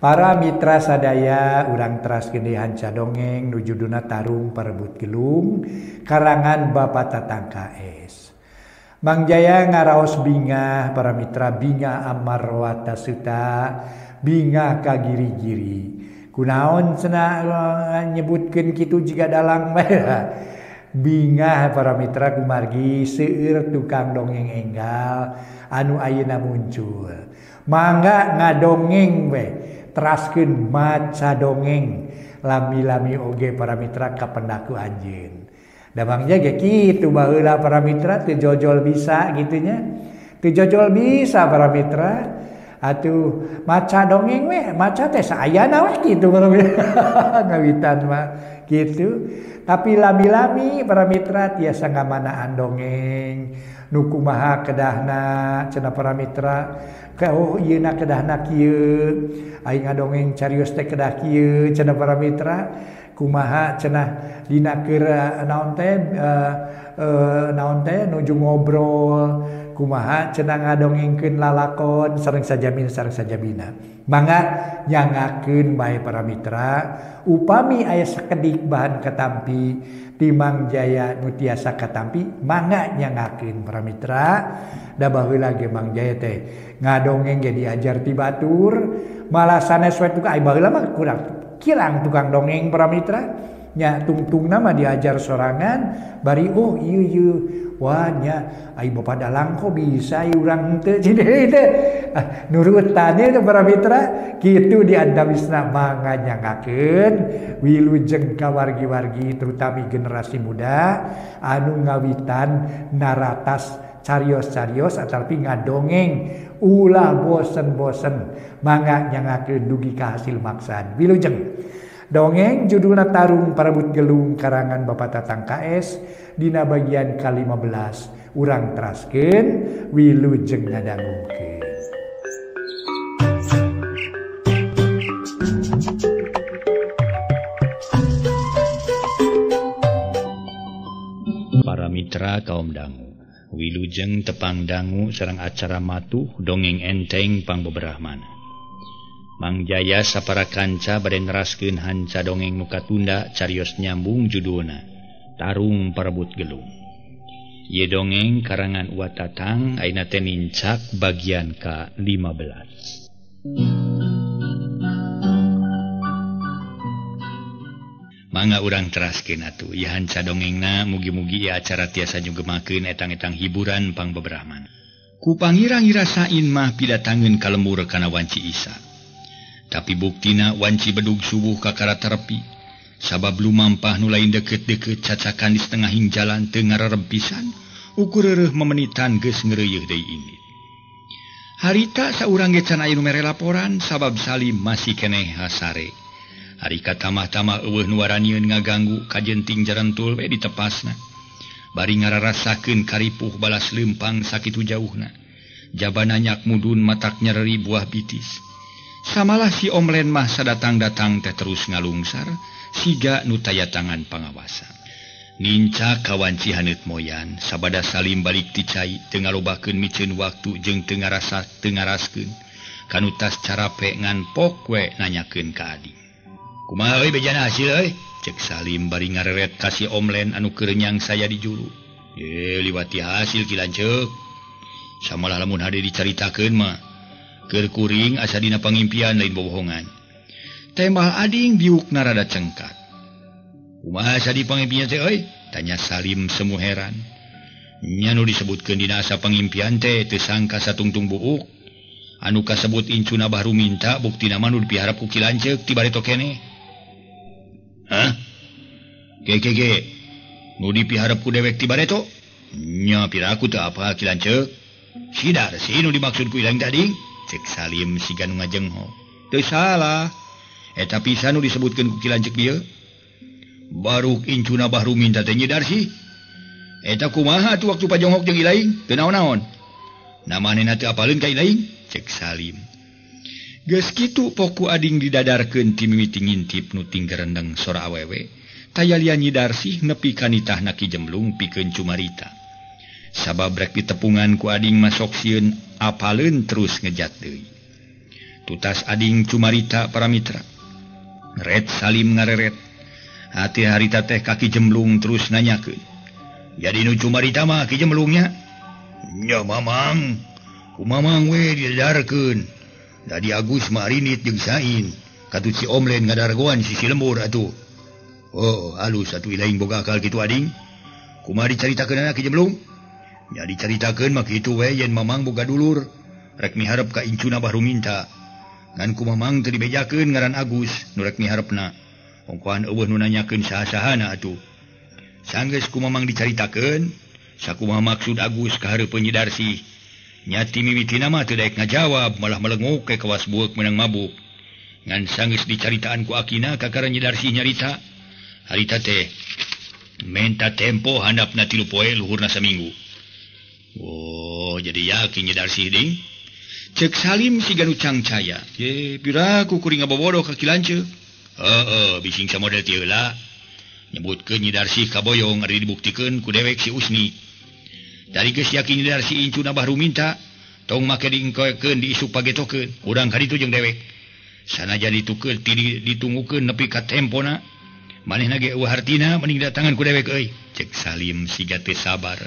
Para mitra sadaya urang teraskeun deui hanca dongeng nu judulna Tarung Parebut Gelung karangan Bapak Tatang KS. Mang Jaya ngaraos bingah para mitra bingah amarwata suta bingah kagiri-giri. Kunaon cenah nyebutkeun kitu jiga dalang bingah para mitra kumargi seueur tukang dongeng enggal anu ayeuna muncul. Mangga ngadongeng we. Teraskeun maca dongeng lami-lami oge para mitra kapendaku anjeun. Da mangja ge kitu baheula para mitra teu jojol bisa gitunya. Teu jojol bisa para mitra. Atuh maca dongeng we, maca teh saayana we kitu para mitra. Ngawitan mah kitu. Tapi lami-lami para mitra tiasa ngamanaan dongeng. Nu kumaha kedahna cenah para mitra. Oh ieuna kedahna kieu aing ngadongeng carios teh kedah kieu cenah para mitra kumaha cenah dina keur naon teh nuju ngobrol kumaha cenah ngadongengkeun lalakon sareng sajamin sareng sajabina mangga nyangakeun bae para mitra upami aya sakedik bahan katampi ti Mang Jaya nu tiasa katampi mangga nyangakeun para mitra da baheula ge Mang Jaya teh ngadongeng ge diajar ti batur malah sanes we tukang baheula mah kurang kirang tukang dongeng para mitra nya tungtungna mah diajar sorangan bari oh ieu wah nya ai bapa dalang kok bisa urang teu cenah teh nurutannya para mitra kitu di antawisna mangga nyangakeun wilujeng ka wargi-wargi terutama generasi muda anu ngawitan naratas carios-carios atapi ngadongeng ulah bosen-bosen mangga nyangakeun dugi ka hasil maksad wilujeng dongeng judulna Tarung Parebut Gelung karangan Bapak Tatang KS dina bagian ke-15 urang teraskeun wilujeng ngadangungkeun. Para mitra kaum dangu wilujeng tepang dangu sareng acara matuh dongeng enteng pangbeberahmana. Mang Jaya sapara kanca bade neraskeun hanca dongeng nu katunda carios nyambung judulna Tarung Parebut Gelung. Ieu dongeng karangan Uwa Tatang ayeuna teh nincak bagian ka-15. Mangga urang teraskeun atuh ieu hanca dongengna mugi-mugi ieu acara tiasa nyugemakeun etang-etang hiburan pangbeberahmana. Ku pangira-ngira sain mah pidatangeun ka lembur kana wanci Isa. Tapi buktina wanci bedug subuh ka karaterepi sabab lumampah nu lain deket-deket cacakan di setengahing jalan teu ngarerem pisan ukur reureuh memenitan geus ngeureuyeuh deui indit. Harita saurang ge can aya nu mere laporan sabab Salim masih keneh hasare. Harika tamah-tamah eueuh nu waranieun ngaganggu kajenting jarentul we ditepasna. Bari ngararasakeun karipuh balas leumpang sakitu jauhna. Jabana nyak mudun matak nyereri buah bitis. Samalah si Omlen mah sadatang-datang teh terus ngalungsar siga nu taya tangan pangawasa. Ninca kawanci haneut moyan sabada Salim balik ti cai teu ngalobakeun miceun waktu jeung teu ngaraskeun kanu tas carape ngan pok we nanyakeun ka ading. Kumaha euy bejana hasil euy? Cek Salim bari ngareret ka si Omlen anu keur nyang saya di juru. Liwati hasil kilanceuk. Samalah lamun hade dicaritakeun mah keur kuring asa dina pangimpian lain bobohongan. Tembah ading biukna rada cengkat. Kumaha asa di pangimpian teh euy? Tanya Salim semu heran. Nya nu disebutkeun dina asa pangimpian teh teu sangka satungtung buuk. Anu kasebut incuna baru minta buktina mah nu dipiharap ku kilanceuk ti bareto keneh. Hah? Ge. Nu dipiharap ku dewek ti bareto? Nya piraku teu apa kilanceuk. Sidar si nu dimaksud ku ilang tadi? Cek Salim siga nu ngajengho. Teu salah. Eta pisan nu disebutkeun ku kilanceuk dieu. Baruk incuna bahru minta teh nyedar sih. Eta kumaha atuh waktu pajonghok jeung ilaing? Teu naon-naon. Namanena teu apaleun ka ilaing? Cek Salim. Geus kitu poku ading didadarkeun ti mimiti ngintip nu tinggal rendeng sora awewe. Taya lian nyidar sih nepi ka nitahna Ki Jemblung pikeun cumarita. Sabab rek ditepungan ku ading masok sieun apaleun terus ngejat deui. tutas ading cumarita para mitra. Red Salim ngareret. Hati harita teh kaki jemblung terus nanyakeun. Jadi nu cumarita mah ki jemblungnya? Nya mamang. Ku mamang we didarkeun. Dari Agus mah rinit jeung sain. Katut si Omlen ngadargoan si lembur atuh. Oh, halus atuh ilaing boga akal kitu ading. Kumaha dicaritakeun anak ki jemblung? Nya dicaritakeun mah kitu we yen mamang boga dulur. Rek miharep ka incuna Bahruminta. Ngan ku mamang teu dibejakeun ngaran Agus nu rek miharepna. Ongkoan eueuh nu nanyakeun saha-sahana atuh. Sanggeus ku mamang dicaritakeun, sakumaha maksud Agus ka hareupeun Nyi Darsi. Nya ti mimitina mah teu daek ngajawab, malah melenguk ke kawas bueuk meunang mabuk. Ngan sanggeus dicaritaan ku akina kakara Nyi Darsi nyarita. Harita teh menta tempo handapna 3 poe luhurna saminggu. Oh, jadi yakin Nyi Darsi ding. Cek Salim siga nu cangcaya. Ye, pira ku kuring ngabobodoh ka kilanceuk. Bising sa model ti heula. Nyebutkeun Nyi Darsi kaboyong ari dibuktikeun ku dewek si Usni. Dari geus yakin Nyi Darsi incuna Bahruminta, tong make diengkoekeun diisuk pagetokeun, urang ka ditu jeung dewek. Sanajan ditukeun ditunggukeun nepi ka tempona, manehna ge eueuh hartina mending datangan ku dewek euy. Cek Salim siga teu sabar.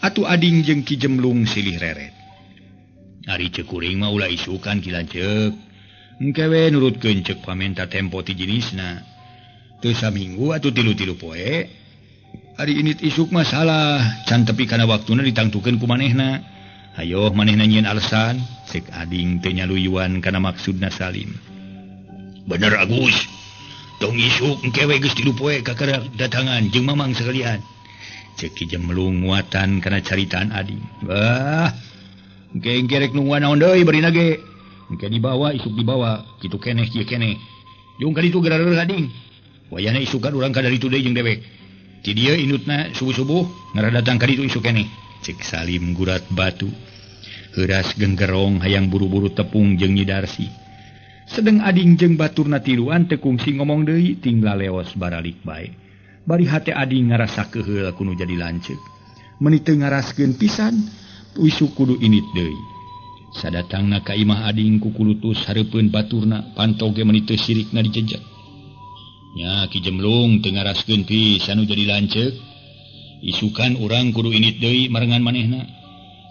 Atuh ading jeung Ki Jemblung silih reret. Ari ceuk kuring mah ulah isukan kilanceuk. Engke we nurutkeun ceuk pamenta tempo ti jenisna. Teu saminggu atuh 3 poe. Ari init isuk mah salah, can tepi kana waktuna ditangtukeun ku manehna. Hayo manehna nyieun alesan, cek ading teu nyaluyuan kana maksudna Salim. Bener Agus. Tong isuk engke we geus 3 poe kakara datangan jeung mamang sakalian. Cek Ki Jemblung nguatan kana caritaan ading. Wah. Engke rek nu naon deui barina ge. Engke dibawa isuk dibawa, kitu keneh kieu keneh. Jeung ka ditu gerareuh ading. Wayahna isukan urang ka dari tu deui jeung dewek. Ti dieu inutna subuh-subuh ngarah datang ka ditu isuk keneh. Cek Salim gurat batu. Heuras genggerong hayang buru-buru tepung jeung Nyi Darsi. Sedeng ading jeung baturna tiluan teu kungsi ngomong deui tinggal leos baralik bae. Bari hate ading ngarasa keheul kudu jadi lanceuk. Meuni teu ngaraskeun pisan, isuk kudu init deui. Sadatangna ka imah ading ku kulutus hareupeun baturna pantoge meuni teu sirikna dijejeg. Nya Ki Jemblung teu ngaraskeun pisan nu jadi lanceuk. Isukan urang kudu init deui marengan manehna.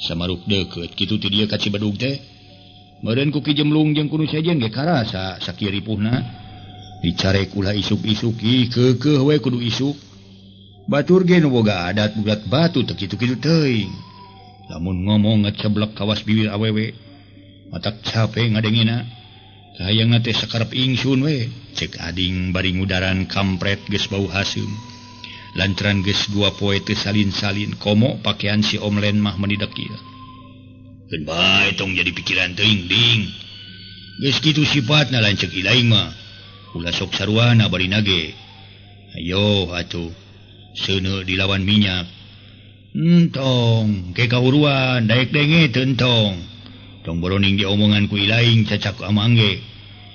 Samaruk deukeut kitu ti dieu ka Cibadug teh. Meureun ku Ki Jemblung jeung kudu sejen ge karasa sakieu ripuhna. Dicarek ulah isuk-isuk ih keukeuh we kudu isuk. Batur ge nu boga adat budak batu teu kitu-kitu teuing. Lamun ngomong ngeceblek kawas bibir awewe, matak capek ngadengina. Kahayangna teh sakarep ingsun we. Cek ading bari ngudaran kampret geus bau hasem. Lantaran geus 2 poe teu salin-salin, komo pakaian si Omlen mah meuni dekil. Keun bae tong jadi pikiran teuing ding. Geus kitu sifatna lanceuk ilaing mah. Ulah sok saruana barina ge. Ayo atuh. Seuneu dilawan minyak. Entong, ke kahuruan, daek denge tentong. Tong boroning diomongan ku ilaing cacak amangge.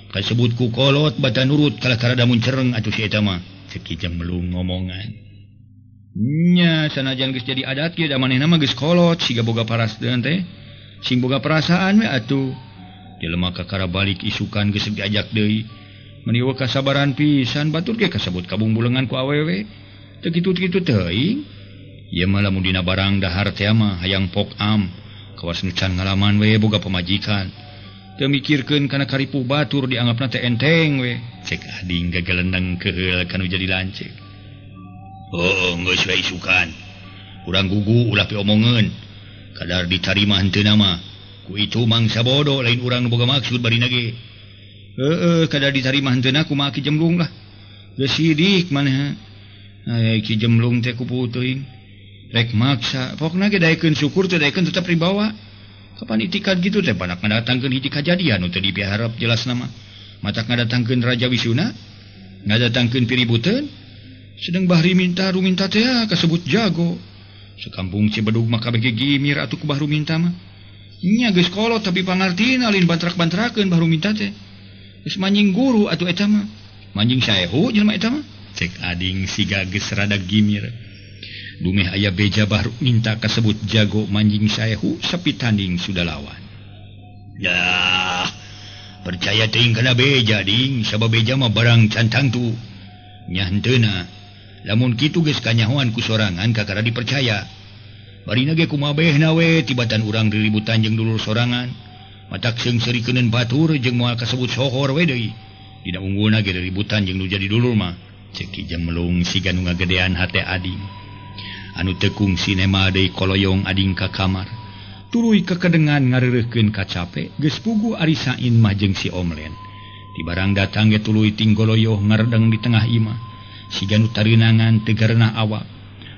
Kasebut ku kolot bata nurut kalah karada mun cereng atuh si eta mah. Cek Ki Jemblung ngomongan. Nya sanajan geus jadi adat ge da manehna mah geus kolot siga boga parasdeun teh. Sing boga perasaan we atuh. Jelema kakara balik isukan geus diajak deui. Meuni we kasabaran pisan batur ge kasebut kabungbulengan ku awewe. Teu kitu-kitu teuing. Ieu mah lamun dina barang dahar teh mah hayang pok am. Kawas nu can ngalaman we boga pamajikan. Teu mikirkeun kana karipuh batur dianggapna teh enteng we. Cek ading gagalendeng keheul kanu jadi lanceuk. Oh, geus we isukan. Urang gugu ulah pi omongeun. Kadar ditarima henteu mah. Ku itu mangsa bodoh lain urang nu boga maksud barina ge. Kadar ditarima henteu kumaha Ki Jemblung lah. Geus sidik maneh. Aya Ki Jemblung teh kupu teuing. Rek maksa, pokna ge daekeun syukur teu daekeun tetep ribawa. Kapan itikad gitu teh panak ngadatangkeun hiji kajadian nu teu dipiharep jelasna mah. Matak ngadatangkeun Raja Wisuna, ngadatangkeun piributeun. Sedeng Bahruminta ruminta teh kasebut jago. Sekampung Cibadug mah kabeh gimir atuh ku Bahruminta mah. Nya geus kolot tapi pangartina lain bantrak-bantrakeun Bahruminta teh. Geus manjing guru atuh eta mah. Manjing saehu jelema eta mah. Cek ading siga geus rada gimir. Dumeh aya beja Bahruminta kasebut jago manjing saehu sapi tanding sudah lawan. Ya, percaya teuing kana beja ding sabab beja mah barang cantang tu nya henteu lamun kitu geus kanyahoan ku sorangan kakara dipercaya barina ge kumaha behna we tibatan urang riributan jeung dulur sorangan matak seungseureukeuneun batur jeung moal kasebut sohor we deui dina unggulna ge riributan jeung nu jadi dulur mah ceuk Ki Jemlung siga nu ngagedean hate ading anu teu kungsi nema deui koloyong ading ka kamar tuluy kekedengan ngareureuhkeun kacape geus pugu ari Sain mah jeung si Omlen di barang datang ge tuluy tinggoloyoh ngaredeng di tengah imah siga nu tareunangan teu garenah awak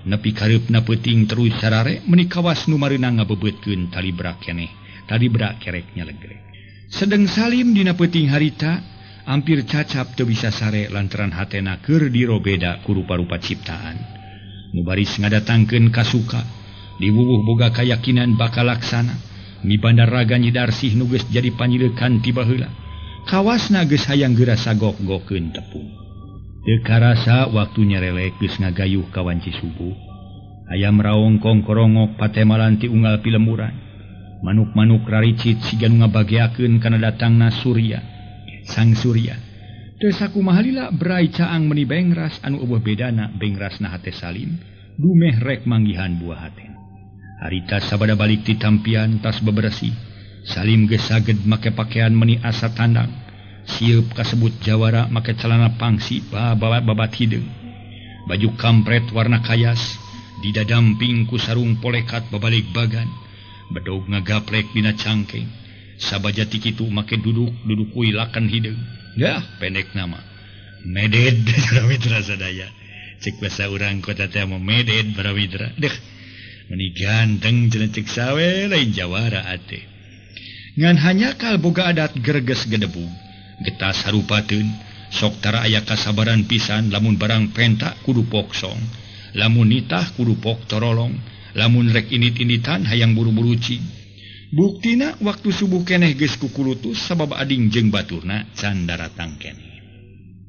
nepi kareupna peuting terus sarare meuni kawas nu mareunang ngabebeutkeun tali brak kerek nyalegrek sedeng Salim dina peuting harita hampir cacap teu bisa sare lantaran hatena keur dirobeda ku rupa-rupa ciptaan nu baris ngadatangkeun kasuka diwuwuh boga kayakinan bakal laksana mibandar raga Nyi Darsih nu geus jadi panyileukan ti baheula kawasna geus hayang geura sagok-gokeun tepung teu karasa waktu nyarelek geus ngagayuh ka wanci subuh ayam raong kongkorongok patemalan ti unggal pilemuran manuk-manuk raricit siga nu ngabageakeun kana datangna Sang Surya teu sakumaha lila berai caang meuni bengras anu eueuh bedana bengrasna hate Salim dumeh rek manggihan buah hatena harita sabada balik ti tampian tas bebersih Salim geus saged make pakean meuni asa tandang sieup kasebut jawara make celana pangsi babat hideung baju kampret warna kayas didadamping ku sarung polekat babalik bagan bedog ngagaplek dina cangkeng sabaja ti kitu make duduk kui lakan hideung yah pendek nama meded barawidra sadaya cek bahasa urang kota teh mah meded barawidra deh meuni ganteng cenah cek sawe lain jawara ate ngan hanya kal boga adat gerges gedebug getas harupateun sok tara aya kasabaran pisan lamun barang pentak kudu poksong lamun nitah kudu pok torolong lamun rek init-initan hayang buru-buru cing buktina waktu subuh keneh geus kukulutus sabab ading jeung baturna can daratang keneh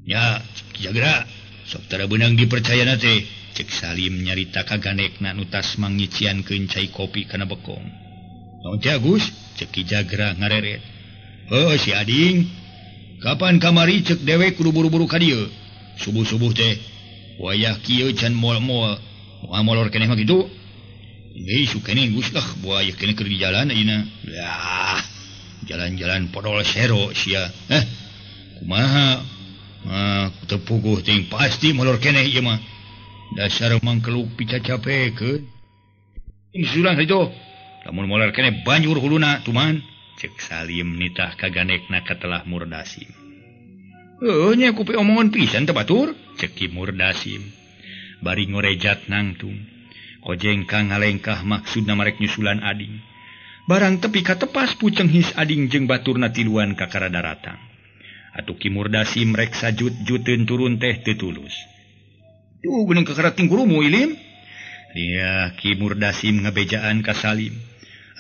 nya jagra sok tara beunang dipercayana teh cek Salim nyarita ka ganekna nu tas mangnyiciankeun cai kopi kana bekong naon teh Agus cek Ki Jagra ngareret si ading kapan kamari cek dewe kudu buru-buru ka dieu subuh-subuh teh wayah kieu can moal-moal molor keneh mah kitu Hei sukene Gus lah buaya kene keur di jalan ayeuna. Yah, jalan-jalan podol sero sia. Kumaha? Teu puguh ting pasti molor kene ieu mah. Dasar mangkeluk picacapekeun. Ini sulang itu. Lamun molor kene banjur huluna tuman. Cek Salim nitah ka ganekna katelah Murdasim. Nya kupe omongan pisan teh batur, cek Ki Murdasim. Bari ngorejat nangtung. Kojeng kang ngalengkah maksudna marek nyusulan ading. Barang tepi katepas pucenghis ading jeung baturna tiluan ka karadaratang. Atuh Ki Murdasim rek sajut-juteun turun teh teu tulus. Tuh geuneng kakarating kurumu ilim. Dia Ki Murdasim ngabejaan ka Salim.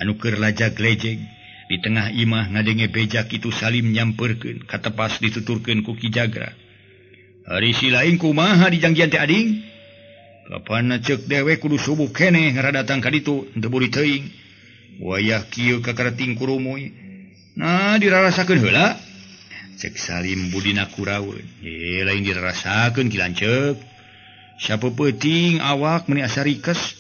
Anu keur lajag-lejeg di tengah imah ngadenge beja kitu Salim nyamperkeun katepas dituturkeun ku Ki Jagra. Hari silaing kumaha di janggian teh ading? Kapan cek dewe kudu subuh kene ngaradatang ka ditu teu buri teuing. Wayah kieu kakarating kurumuy. Nah dirarasakeun heula. Cek Salim budina kuraweun. Lain dirarasakeun ki lanceuk. Sapeuting awak meuni asa rikes.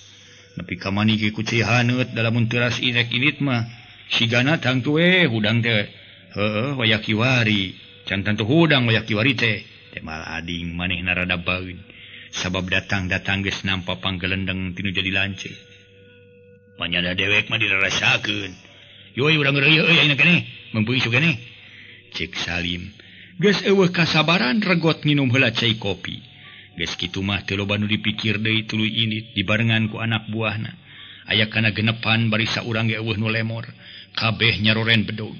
Nepi ka mani ge kucing haneut dalamun teuras inek-init mah sigana tangtu hudang teh. Heueuh wayah kiwari. Can tantu hudang wayah kiwari teh. Teh mal ading manehna rada baeun. Sabab datang geus nampa panggelendeng tinu jadi lance. Panyada dewek mah dirarasakeun. Yoi urang reueuh ayeuna keneh, meumpeu isu keneh. Cek Salim, geus eueuh kasabaran regot nginum heula cai kopi. Geus kitu mah teu loba nu dipikir deui tuluy init dibarengan ku anak buahna. Aya kana genepan bari saurang ge eueuh nu lemor, kabeh nyaroren bedog.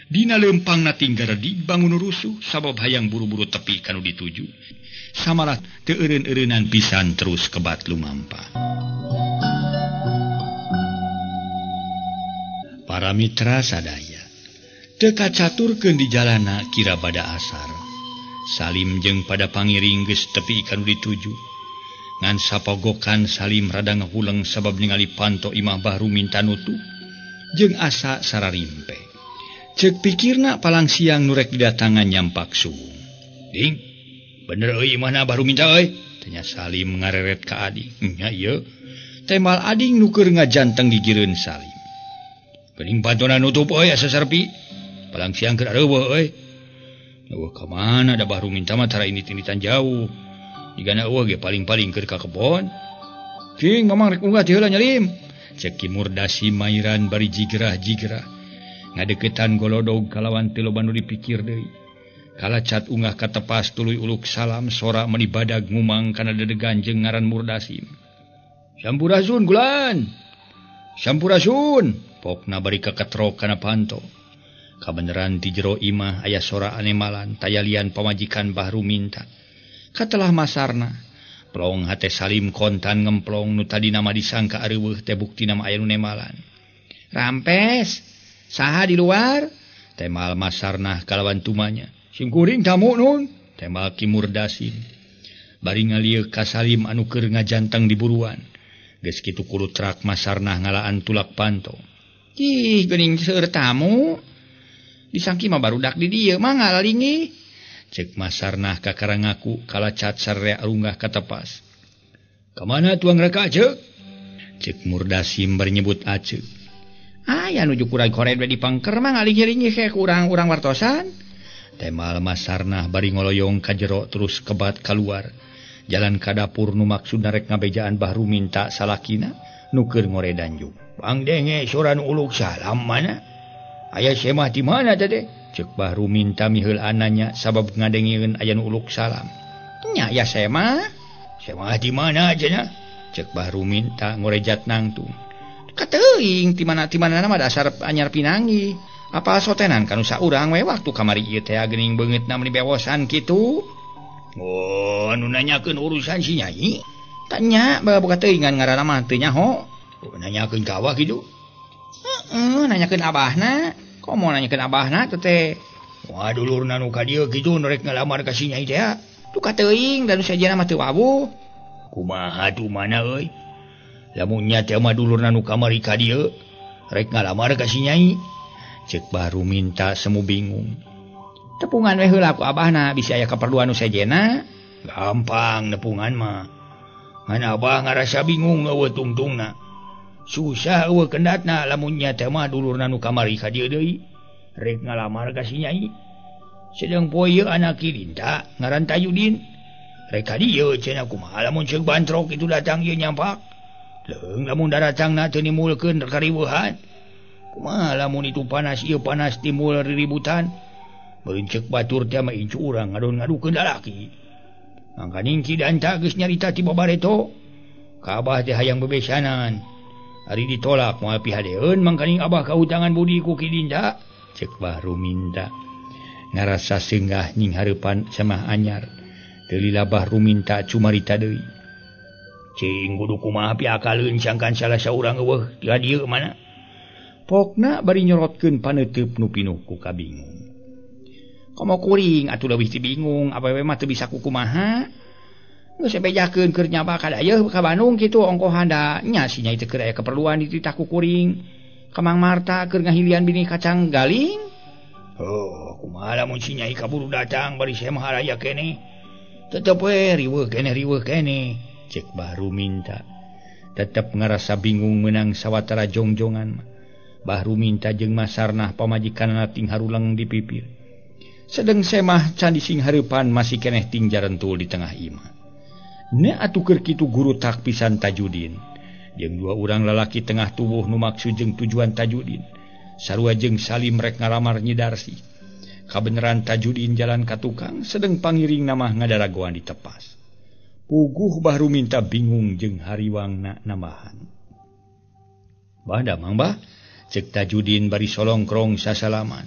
Dina leumpangna tinggal di bangun rusuh sabab hayang buru-buru tepi kanu dituju. Samalat teu eureun-eureunan pisan terus kebat lumampa. Para mitra sadaya, teu kacaturkeun di jalana kira bada asar. Salim jeung pada pangiring geus tepi kanu dituju. Ngan sapogokan Salim rada ngahuleng sabab ningali panto imah bahru minta nutu jeung asa sararimpe. Cek pikirna palang siang nurek didatangan nyampak suung. Ding, bener mana baru minta tanya Salim ngareret ke Ading. Nya iya. Temal Ading nuker ngajanteng gigireun Salim. Geuning pantona nutup asa sarpi. Palang siang keur areueuh eueuh ka mana da baru minta mah tara ini-initan jauh. Digana eueuh ge paling-paling keur ka kebon. Cing mamang rek unggah ti heula nyalim. Cek Ki Murdasi mairan bari jigerah-jigerah. Ngadeketan golodog kalawan teu loba nu dipikir deui. Kala cat unggah ka tepas tuluy uluk salam sora meni badag ngumang kana dedegan jeung ngaran Murdasim. Sampurasun gulan. Sampurasun. Pokna bari kaketrok kana panto. Kabeneran ti jero imah aya sora anemalan tayalian pamajikan Bahru minta. Katelah masarna. Plong hate Salim kontan ngemplong nu tadi nama disangka areueuh teh bukti nama aya nu nemalan. Rampes, saha di luar? Temal masarna kalawan tumanya. Simkuring tamu nun, temal Ki Murdasim. Bari ngalieu ka Salim anu keur ngajanteng diburuan. Geus kitu kudu trak masarna ngalaan tulak panto. Ih, geuning seueur tamu. Disangki mah barudak di dieu mah ngalalingi. Cek masarna kakarang ngaku kala cat sarrea runggah katepas. Kamana tuang raka Acek? Cek Murdasim bari nyebut Acek. Aya nuju kurang kored di pangker mah ngalingi-lingi kayak urang wartosan. Temal masarna bari ngoloyong ka jero terus kebat keluar. Jalan ka dapur nu maksudna rek ngabejaan Bahru minta salakina nu keur ngoredan juk. Bang denge soran uluk salam mana? Aya semah di mana teh? Cek Bahru minta miheul ananya sabab ngadengieun aya nu uluk salam. Nya ya semah di mana aja nya? Cek Bahru minta ngorejat nangtung. Kateuing ti mana mah dasar anyar pinanggi. Apa sotenan kanu saurang we waktu kamari ieu teh geuning beungeutna meni bewosan kitu. Oh, anu nanyakeun urusan si Nyai. Tanya boga teuingan ngaranna mah teu nyaho. Nanyakeun ka awak kitu. Heeh, nanyakeun abahna. Komo nanyakeun abahna teh. Wah, dulurna nu ka dieu kitu rek ngalamar ka si Nyai teh. Tu kateuing dan sajana mah teu wabuh. Kumaha tu mana euy? Lamun nya teh mah dulurna nu kamari ka dieu rek ngalamar ka si Nyai. Cek Bahru minta semu bingung. Tepungan we heula ku abahna bisi aya kaperluan nu sajena. Gampang nepungan mah. Ngan abah ngarasa bingung eueuh tungtungna. Susah eueuh kendatna lamun nya teh mah dulurna nu kamari ka dieu deui rek ngalamar ka si Nyai. Sedeng poe ieu anak Kirinta ngaran Tayudin. Rek ka dieu cenah kumaha lamun ceuk bantrok itu datang ieu nyampak. Leung lamun daratangna teu nimulkeun kariweuhan. Kumaha lamun itu panas ieu panas timbul riributan. Beureun ceuk batur teh mah incu urang ngadon-ngadukeun lalaki. Mangka ningki danta geus nyarita ti babareto. Ka abah teh hayang bebesanan. Ari ditolak moal pihadeun mangkaning abah kautangan budi ku Kirinta. Cek Bahru minta. Ngarasa seunggah nying hareupan semah anyar. Teu lila Bahru minta cumarita deui. Cing kudu kumaha piakaleun sangkan salah saurang eueuh di dieu mana? Pokna bari nyorotkeun paneuteub nu pinuh ku kabingung. Komo kuring atuh leuwih ti bingung awewe mah teu bisa kumaha. Geus bejakeun keur nyaba ka dayeuh ka Bandung kitu ongkohan da nya si Nyai teh keur aya keperluan dititah ku kuring. Ka Mang Marta keur ngahilian bini kacang galing. Oh, kumaha lamun si Nyai kaburu datang bari saya mah haraya keneh. Tetep we riweuh keneh. Cek Bahru minta. Tetep ngarasa bingung menang sawatara jongjongan. Bahru minta jeung masarna pamajikanna ting harulang di pipir. Sedeng semah candi sing hareupan masih keneh ting jarentul di tengah imah. Ne atuh keur kitu guru tak pisan Tajudin. Jeung dua urang lalaki tengah tubuh nu maksud jeung tujuan Tajudin. Sarua jeung Salim rek ngalamar Nyi Darsi. Kabeneran Tajudin jalan ka tukang sedeng pangiring namah ngadaragoan ditepas. Puguh Bahru minta bingung jeung hariwangna nambahan. Bah damang bah, cek Tajudin bari solongkrong sasalaman.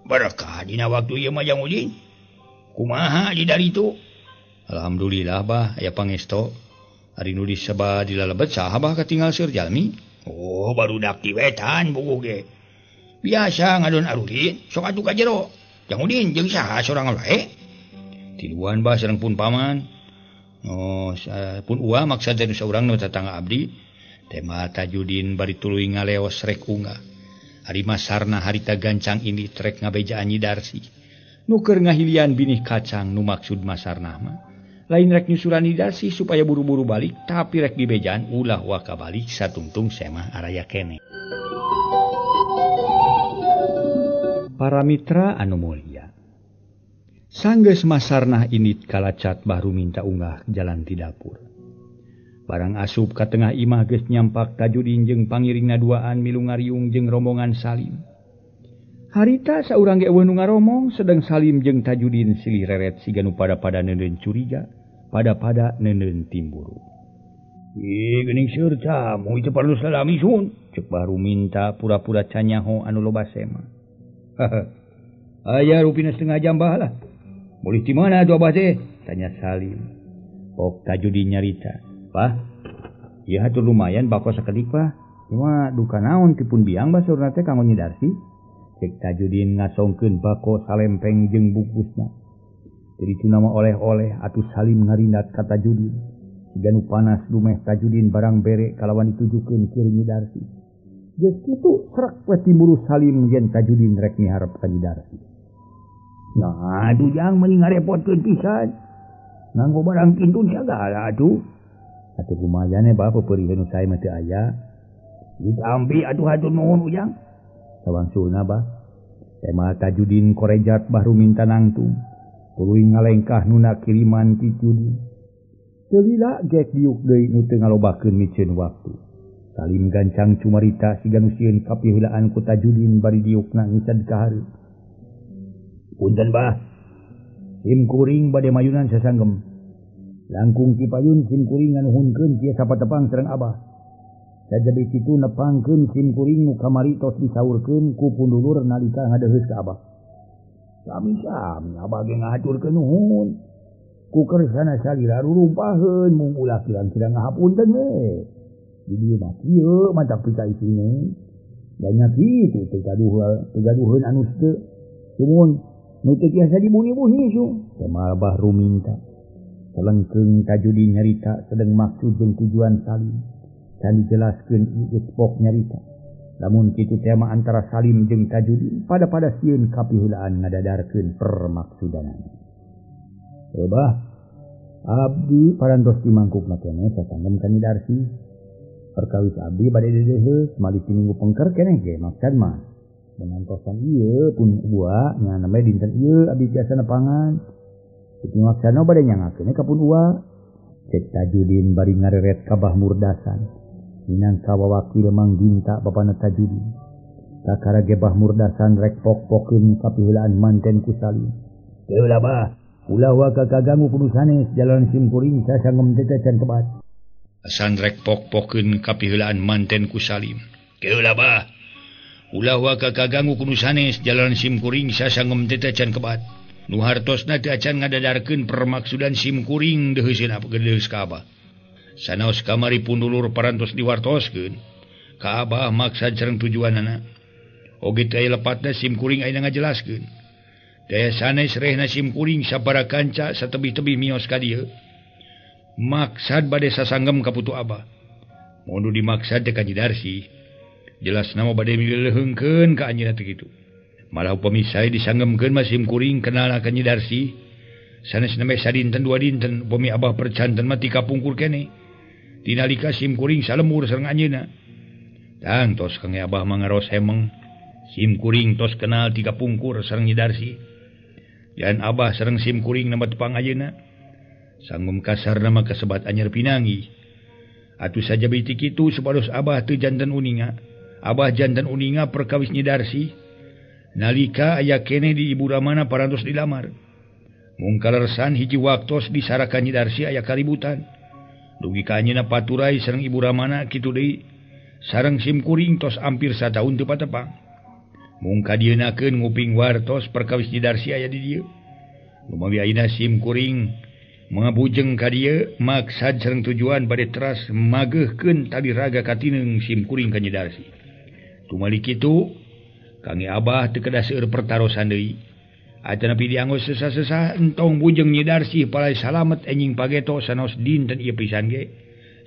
Barakah dina waktu ieu mah Jang Udin. Kumaha di dari itu? Alhamdulillah bah aya pangesto. Ari nu diseba dilalebet saha bah katinggal seur jalmi? Oh, barudak ti wetan buku ge. Biasa ngadon arudin, sok atuh ka jero. Jang Udin jeung saha sorangan wae? Tiluan bah sareng pun paman. Oh, pun ua maksud dari saurang nu tetangga abdi. Tema Tajudin bari tuluy ngaleos rek unggah. Ari masarna harita gancang ini trek ngabejaan Nyi Darsi. Nuker ngahilian binih kacang nu maksud masarna mah. Lain rek nyusuran Nyi Darsi supaya buru-buru balik, tapi rek dibejaan ulah waka balik satungtung semah araya kene. Para mitra anu mulia. Sanggeus masarna init kalacat baru minta unggah jalan ti dapur. Barang asup ka tengah imah geus nyampak Tajudin jeung pangiringna duaan milu ngariung jeung rombongan Salim. Harita saurang ge eueuh nu ngaromong sedang Salim jeung Tajudin silih reret siga nu pada-pada neuneun curiga, pada-pada neuneun timburu. Geuning seur camu itu perlu salami sun, ceuk baru minta pura-pura canyaho anu loba sema. Aya rupina setengah jam baheula. Boleh di mana atuh abah teh? Tanya Salim. Pok Tajudin nyarita. Pah, ieu hatur lumayan bako sakedik pah. Cuma duka naon tipun biang basurna teh kanggo Nyi Darsi. Cek Tajudin ngasongkeun bako salempeng jeung bungkusna. Jadi itu nama oleh-oleh atuh Salim ngarindat ka Tajudin. Siga nu panas lumeh Tajudin barang bere kalawan ditujukeun keur Nyi Darsi. Geus kitu srek we timburu Salim yen Tajudin rek miharep ka Nyi Darsi. Nah, aduh jang mending ngarepotkeun pisan. Nganggo barang kitu segala atuh. Atuh lumayan ba pepeurieun sae mah teu aya. Ditampi atuh hatur nuhun ujang. Sawangsulna bah. Tema Tajudin korejat baru minta nangtung. Tuluy ngalengkah nuna kiriman ti Tajudin. Teu lila gek diuk deui nu teu ngalobakeun miceun waktu. Salim gancang cumarita siga nu sieun kapiheulaan ku Tajudin bari diukna ngisad ka hareup. Punten bah. Sim kuring bade mayunan sasanggem. Langkung Cipayun sim kuring nganuhunkeun kieu sapatepang sareng abah. Sajadi kitu nepangkeun sim kuring nu kamari tos disaurkeun ku pundulur nalika ngadeheus ka abah. Sami-sami abah ge ngahaturkeun nuhun. Ku kersana salira rurumpaheun mung ulah kirang-kirang ngahapunten we. Di dieu mah kieu mantap pika isine. Banyak kitu tegaduheun anu teu. Cumun nu teu tiasa dibunyi-bunyi su. Tema abah ruminta. Selengkeung Tajudin nyarita sedang maksud jeung tujuan Salim. Can dijelaskeun ieu pok nyarita. Lamun kitu tema antara Salim jeung Tajudin pada sieun kapiheulaan ngadadarkeun permaksudanna. Bah, abdi parantos di mangkukna keneh sasanggem ka Nyi Darsi. Perkawis abdi bade dedeheus malih ti minggu pengker keneh ge maksad mah. Dengan kosan ieu pun ua nya namanya dinten ieu abdi tiasa nepangan. Itu maksana bade nyangakeun ka pun ua. Cek Tajudin bari ngareret ka Bah Murdasan. Minangka wawakil Mang Dinta bapana Tajudin. Kakara ge Bah Murdasan rek pok-pokeun kapiheulaan manten ku Salim. Teu lah bah. Ulah wa kaganggu kudu sanes jalan sim kuring sasanggem teh can kebat. Asan rek pok-pokeun kapiheulaan manten ku Salim. Teu lah bah. Ulah wa kaganggu kudu sanes jalan sim kuring sasanggem teh can kebat. Nu hartosna teu acan ngadadarkeun permaksudan sim kuring deuheuseun apa gedeus ka abah. Sanaos kamari pundulur parantos diwartoskeun ka abah maksad sareng tujuanna. Oge teu aya lepatna sim kuring ayeuna ngajelaskeun. Daya sanes rehna sim kuring sabaraha kanca satebih-tebih mios ka dieu. Maksad bade sasanggem ka putu abah. Mundu dimaksad teh ka Nyi Darsi. Jelas nama bade mileuheungkeun ka anjeunna teh kitu. Malah upami sae disanggemkeun mah sim kuring kenal ka Nyi Darsi. Sanes neme sadinten dua dinten upami abah percanten mah ti kapungkur keneh. Tinalika sim kuring salemur sareng anjeunna. Tang tos kangge abah mangaros hemeng. Sim kuring tos kenal ti kapungkur sareng Nyi Darsi. Dan abah sareng sim kuring nama tepang ayeuna. Sanggum kasar nama kasebat anyar pinanggi. Atuh saja beuti kitu supados abah teu janten uninga. Abah janten uninga perkawis Nyi Darsi. Nalika aya keneh di ibu ramana parantos dilamar. Mung kalersan hiji waktos disarakan Nyi Darsi aya kaributan. Dugi ka anjeunna paturai sareng ibu ramana kitu deui. Sareng sim kuring tos ampir sataun teu patepang. Mung kadienakeun nguping wartos perkawis Nyi Darsi aya di dieu. Lumawi ayeuna sim kuring mangabujeng ka dieu maksad sareng tujuan bade teras mageuhkeun tali raga katineung sim kuring ka Nyi Darsi. Tumali kitu kangge abah teu kedah seueur pertarosan deui. Atanapi dianggo sesa-sesa entong bujeng Nyi Darsi palai salamet enjing pageto sanaos dinten ieu pisan ge.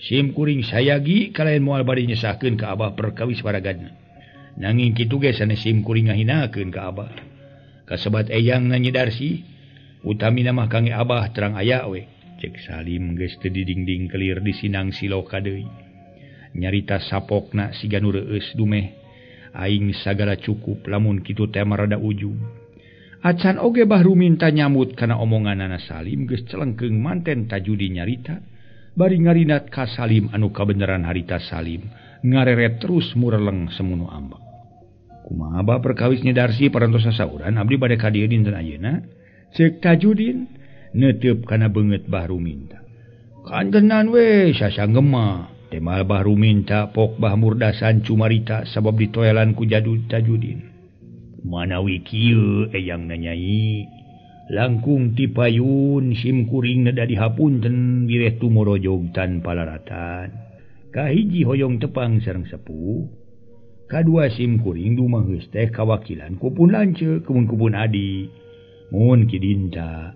Sim kuring sayagi kalayan moal bade nyesahkeun ka abah perkawis paragadna. Nanging kitu ge sanes sim kuring ngahinakeun ka Abah. Kasebat eyang nanyi Darsi, utamina mah kangge Abah terang aya we. Cek Salim geus teu didingding kelir disinang siloka deui. Nyarita sapokna siga nu reueus dumeh. Aing sagala cukup lamun kitu teh rada ujung. Acan oge Bahru minta nyambut kana omonganana Salim geus celengkeung manten Tajudin nyarita. Bari ngarinat ka Salim anu kabeneran harita Salim ngareret terus mureleng semunu ambak. Kumaha Abah perkawisnya Darsi parantos sasauran abdi bade ka dieu dinten ayeuna. Cek Tajudin neuteup kana beungeut Bahru minta. Kantenan we sasanggema teh mal Bahru minta pok Bah Murdasan cumarita sabab ditoelan ku Tajudin. Manawi kieu eyang nanyai langkung ti payun sim kuring nada dihapunten bireh tumorojog tanpa laratan. Kahiji hoyong tepang sareng sepuh, kadua sim kuring dumah geus teh kawakilan kupun lanceuk kupun adi mun kidinta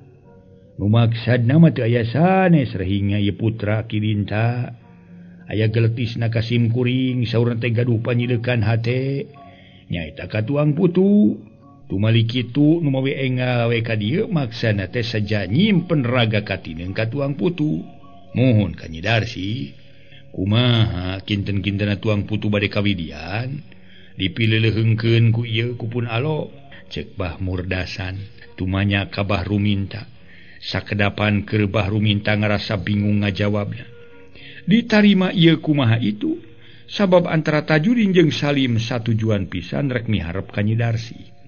nu maksudna mah teu aya sanes rahinga ieu putra kidinta aya geletisna ka sim kuring saurna teh gaduh panyileukan hate nyaeta ka tuang putu. Tumali kitu nu mawe engal we ka dieu maksana teh saja nyimpen raga katineung ka tuang putu. Mohon ka Nyi Darsi, kumaha kinten-kintena tuang putu bade kawidian dipileuleungkeun ku ieu kupun alo. Cek Bah Murdasan tumanya ka Bahru minta. Sakedapan keur Bahru minta ngarasa bingung ngajawabna. Ditarima ieu kumaha itu sabab antara Tajudin jeung Salim satujuan pisan rek miharep ka Nyi Darsi.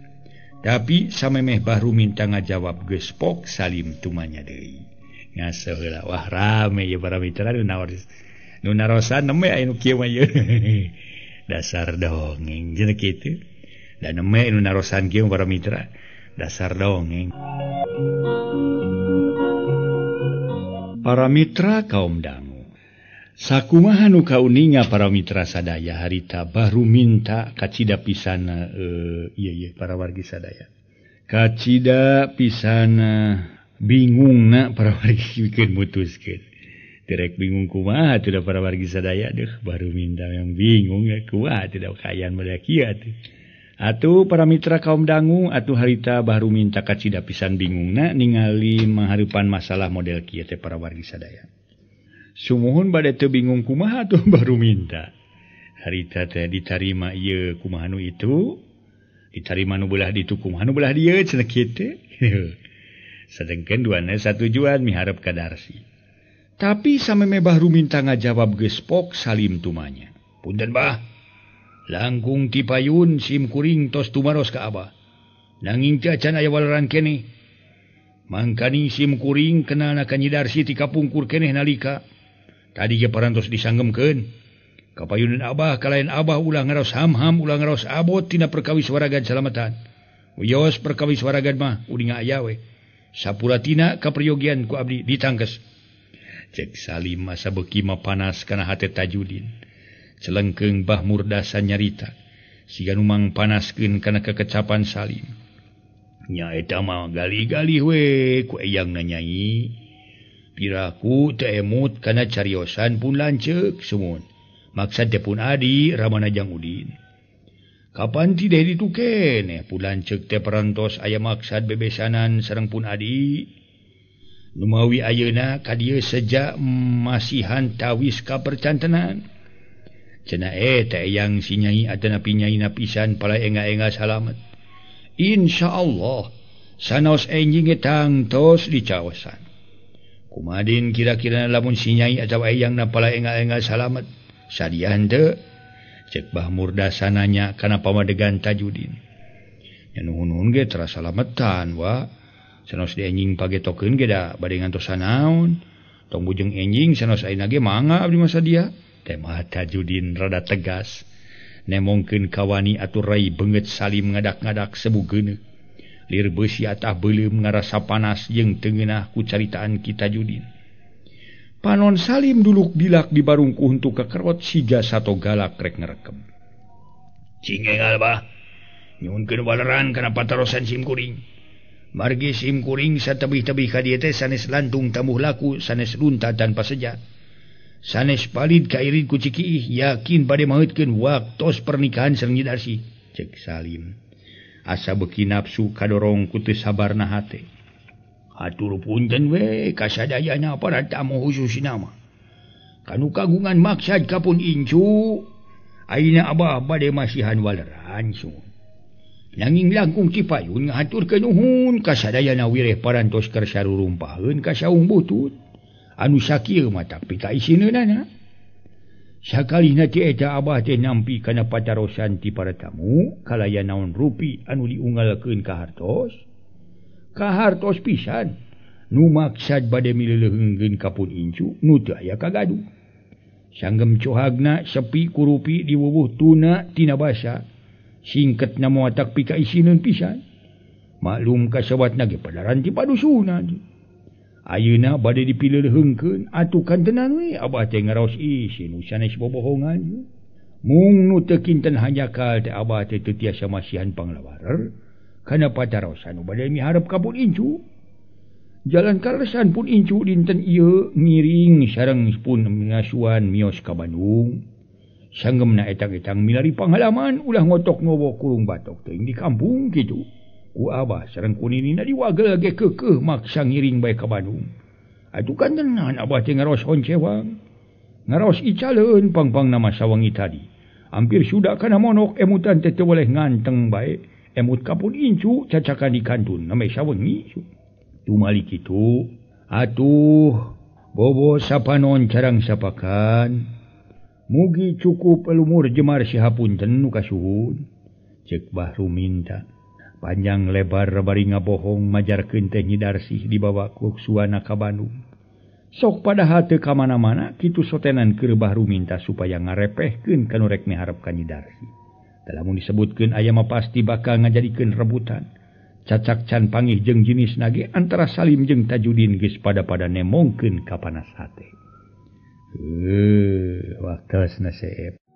Tapi samemeh Bahru minta ngajawab geus pok Salim tumanya deui. Ngaso heula wah rame ye para mitra nu narosan neme anu kieu mah ye. Dasar dongeng jeung kitu. Da neme nu narosan kieu para mitra. Dasar dongeng. Para mitra kaum dangu. Sakumaha nu kauninga para mitra sadaya harita Bahru minta kacida pisana ieu para wargi sadaya. Kacida pisana bingungna para wargi bikin mutuskeun. Terek bingung kumaha teu para wargi sadaya deuh Bahru minta yang bingung ya kumaha teu kayan meureun kieu atuh. Atuh para mitra kaum dangu atuh harita Bahru minta kacida pisan bingungna ningali mahareupan masalah model kieu teh para wargi sadaya. Sumuhun bade teu bingung kumaha tuh Bahru minta. Harita teh ditarima ieu kumaha nu itu, ditarima nu beulah ditu kumaha nu beulah dieu cenah kitu. Sedengkeun duana satujuan miharep ka Darsi. Tapi sameme Bahru minta ngajawab geus pok Salim tumanya. Punten Bah, langkung ti payun sim kuring tos tumaros ka Abah. Nanging teu acan aya waleran keneh. Mangkani sim kuring kenalna ka Nyi Darsi ti kapungkur keneh nalika tadi ge parantos disanggemkeun. Kapayunan Abah kalayan Abah ulah ngaraos ham-ham ulah ngaraos abot tina perkawis waragan salamatan. Wios perkawis waragan mah uninga aya we. Sapuratina kapriyogian ku abdi ditangkes. Cek Salim masa beuki mah panas kana hate Tajudin. Celengkeung Bah Murdasan nyarita. Siga nu mang panaskeun kana kekecapan Salim. Nya eta mah gali-gali we ku eyang nanyai. Piraku teu emut kana cariosan pun lanceuk sumun. Maksad teh pun adi ramana Jang Udin. Kapan ti deh ditu keneh pun lanceuk teh parantos aya maksad bebesanan sareng pun adi. Numawi ayeuna ka dieu seja masihan tawis ka percantenan. Cenah eta eyang si Nyai atanapi nyaina pisan pala enga-enga salamet. Insyaallah sanaos enjing etang tos dicaosan. Kumadin kira-kira lamun si Nyai atawa eyang napala enga-enga salamet. Sadian teu? Cek Bah Murdasan nanya kana pamadegan Tajudin. Nya nuhun-nuhun ge terasa salametan wa. Sanos di enjing pagetokeun ge da bade ngantos sanaon. Tong bujeng enjing sanos ayeuna ge mangga abdi masa dia. Teh mah Tajudin rada tegas. Nemongkeun kawani atur rai beungeut Salim ngadak-ngadak sebugeuneu. Lir beusi atah beuleum ngarasa panas jeung teu ngeunah ku caritaan ki Tajudin. Panon Salim duluk dilak di barungku untuk kekerot siga sato galak rek ngerekem. Cingengal Bah, nyuhunkeun waleran kana patarosan sim kuring. Margi sim kuring satebih-tebih ka dieu teh sanes lantung tamuh laku sanes lunta tanpa seja. Sanes palid kairin ku Ciki yakin bade maheutkeun waktos pernikahan sareng Nyi Darsi, cek Salim. Asa beuki nafsu kadorong ku teu sabarna hate. Hatur punten we kasadayana para tamu khususna mah. Kanu kagungan maksad kapun incu, ayeuna Abah bade masihan waleran sun. Nanging langkung Cipayun ngahaturkeun nuhun kasadayana wireh parantos keur sarurumpaheun ka saung butut. Anu sakieu mah tak pika isineunana. Sakalina ti eta Abah teh nampi kana patarosan ti para tamu kalaya naon rupi anu diunggalkeun ka hartos. Ka hartos pisan nu maksad bade mileuleungkeun kapun incu nu teu aya kagaduh. Sanggem cohagna sepi ku rupi diwuwuh tuna tina basa. Singketna moal tak pika isineun pisan. Maklum kasawatna ge padaran ti padusunan. Ayeuna bade dipileuleungkeun atukan tenan we Abah teh ngaraos isi nu sanes bobohongan. Mung nu teu kinten hanjakal teh Abah teh teu tiasa masihan panglawarer kana patarosan nu bade miharep ka Pun Incu. Jalan karesan Pun Incu dinten ieu ngiring sareng pun ngasuhan mios ka Bandung. Sanggemna etang-etang milari panghalaman ulah ngotok ngowo kurung batok teuing di kampung kitu. Ku Abah sareng ku ninina diwagel ge keukeuh maksa ngiring bae ka Bandung. Atukan tenan Abah teh ngaros honcewang. Ngaros icaleun pangpang nama sawangi tadi. Hampir sudah kana monok emutan teh teu boleh nganteng bae. Emut ka Pun Incu cacakan di kantun name sawengi. Tumali kitu. Atuh bobo sapanon carang sapakan. Mugi cukup lumur jemar sihapunten nu kasuhun. Cek Bahru minta. Panjang lebar bari ngabohong majarkeun teh Nyi Darsi dibawa ku suana ka Bandung. Sok padahal teu ka mana-mana kitu sotenan keur Bahru minta supaya ngarepehkeun kanu rek miharep ka Nyi Darsi. Da lamun disebutkeun aya mah pasti bakal ngajadikeun rebutan. Cacak can panggih jeung jenisna ge antara Salim jeung Tajudin geus pada-pada nemongkeun ka panas hate. Waktosna seep.